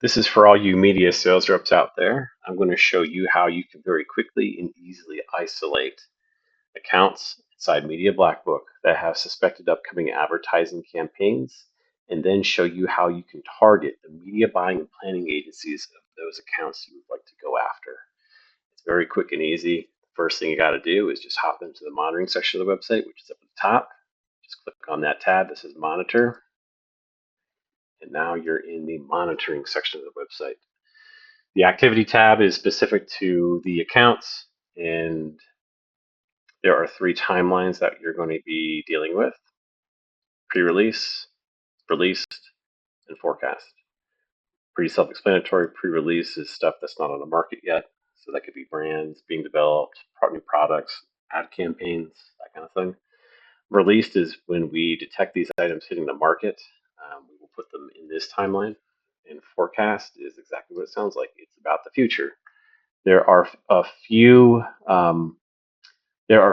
This is for all you media sales reps out there. I'm going to show you how you can very quickly and easily isolate accounts inside Media Black Book that have suspected upcoming advertising campaigns, and then show you how you can target the media buying and planning agencies of those accounts you would like to go after. It's very quick and easy. First thing you got to do is just hop into the monitoring section of the website, which is up at the top. Just click on that tab that says Monitor, and now you're in the monitoring section of the website. The activity tab is specific to the accounts, and there are 3 timelines that you're going to be dealing with: pre-release, released, and forecast. Pretty self-explanatory. Pre-release is stuff that's not on the market yet, so that could be brands being developed, new products, ad campaigns, that kind of thing. Released is when we detect these items hitting the market. We will put them in this timeline. And forecast is exactly what it sounds like. It's about the future. There are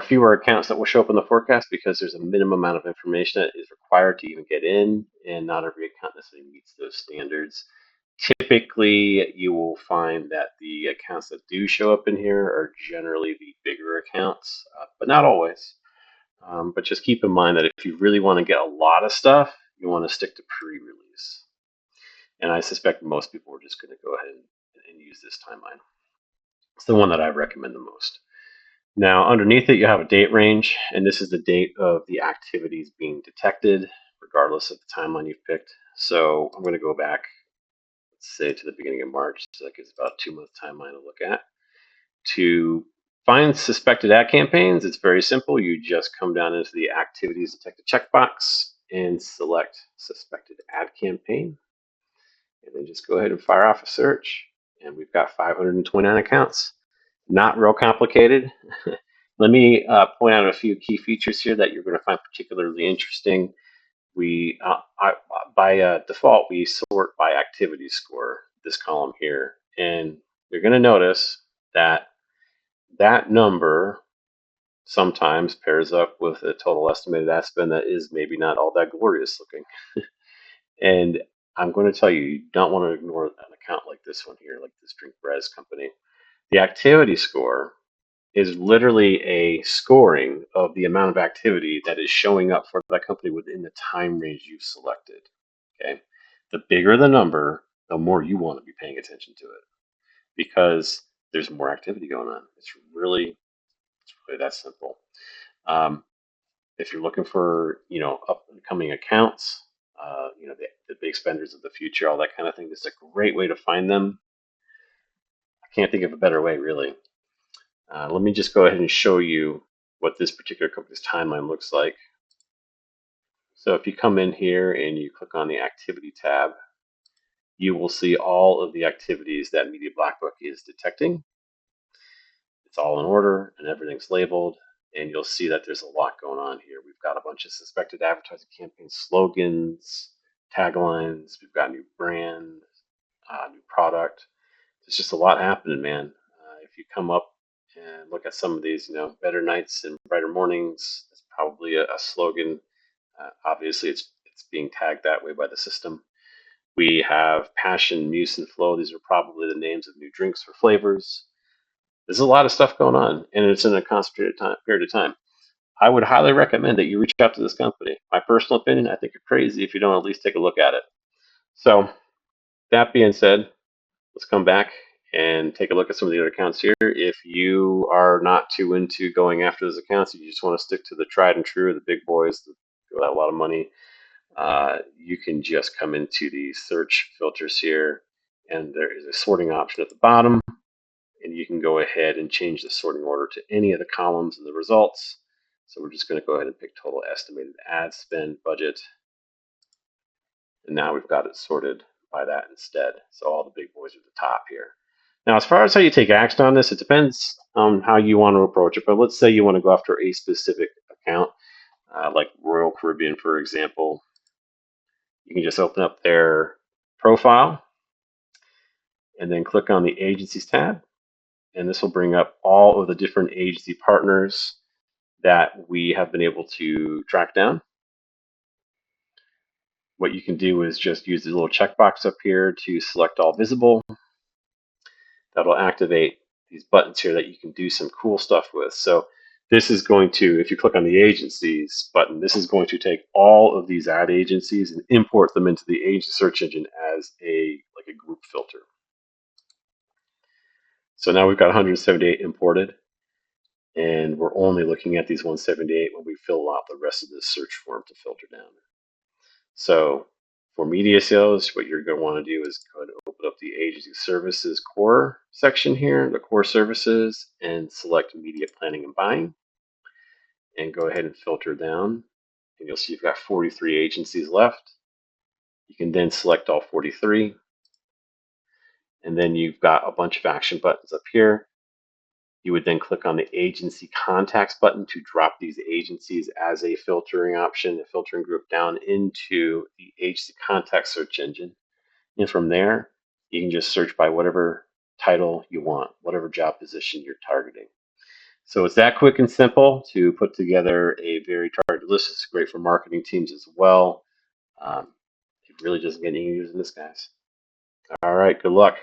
fewer accounts that will show up in the forecast because there's a minimum amount of information that is required to even get in, and not every account necessarily meets those standards. Typically, you will find that the accounts that do show up in here are generally the bigger accounts, but not always. But just keep in mind that if you really want to get a lot of stuff, you want to stick to pre-release. And I suspect most people are just going to go ahead and use this timeline. It's the one that I recommend the most. Now, underneath it, you have a date range, and this is the date of the activities being detected, regardless of the timeline you've picked. So I'm going to go back, let's say, to the beginning of March. So that gives about a 2-month timeline to look at. To find suspected ad campaigns, it's very simple. You just come down into the activities detected checkbox and select suspected ad campaign, and then just go ahead and fire off a search. And we've got 529 accounts. Not real complicated. Let me point out a few key features here that you're going to find particularly interesting. By default, we sort by activity score, this column here. And you're going to notice that that number sometimes pairs up with a total estimated ad spend that is maybe not all that glorious looking. And I'm going to tell you, you don't want to ignore an account like this one here, like this Drink Brez company. The activity score is literally a scoring of the amount of activity that is showing up for that company within the time range you've selected. Okay, the bigger the number, the more you want to be paying attention to it, because there's more activity going on. It's really that simple. If you're looking for up and coming accounts, the big spenders of the future, all that kind of thing, this is a great way to find them. I can't think of a better way, really. Let me just go ahead and show you what this particular company's timeline looks like. So if you come in here and you click on the activity tab, you will see all of the activities that Media Black Book is detecting. It's all in order and everything's labeled, and you'll see that there's a lot going on here. We've got a bunch of suspected advertising campaign slogans, taglines, we've got new brand, new product. There's just a lot happening, man. If you come up and look at some of these, better nights and brighter mornings, it's probably a slogan. Obviously, it's being tagged that way by the system. We have passion, muse, and flow. These are probably the names of new drinks or flavors. There's a lot of stuff going on, and it's in a concentrated period of time. I would highly recommend that you reach out to this company. My personal opinion, I think you're crazy if you don't at least take a look at it. So, that being said, let's come back and take a look at some of the other accounts here. If you are not too into going after those accounts, you just want to stick to the tried and true, the big boys, without a lot of money, you can just come into the search filters here, and there is a sorting option at the bottom, and you can go ahead and change the sorting order to any of the columns in the results. So we're just going to go ahead and pick total estimated ad spend budget, and now we've got it sorted by that instead. So all the big boys are at the top here. Now, as far as how you take action on this, it depends on how you want to approach it. But let's say you want to go after a specific account, like Royal Caribbean, for example. You can just open up their profile and then click on the Agencies tab. And this will bring up all of the different agency partners that we have been able to track down. what you can do is just use the little checkbox up here to select all visible. That'll activate these buttons here that you can do some cool stuff with. So this is going to, if you click on the agencies button, this is going to take all of these ad agencies and import them into the agent search engine as a group filter. So now we've got 178 imported, and we're only looking at these 178 when we fill out the rest of this search form to filter down. So for media sales, what you're going to want to do is go ahead and open up the agency services core section here, the core services, and select media planning and buying, and go ahead and filter down. And you'll see you've got 43 agencies left. You can then select all 43. And then you've got a bunch of action buttons up here. You would then click on the agency contacts button to drop these agencies as a filtering option, a filtering group down into the agency contact search engine. And from there, you can just search by whatever title you want, whatever job position you're targeting. So it's that quick and simple to put together a very targeted list. It's great for marketing teams as well. It really doesn't get any easier than this, guys. All right, good luck.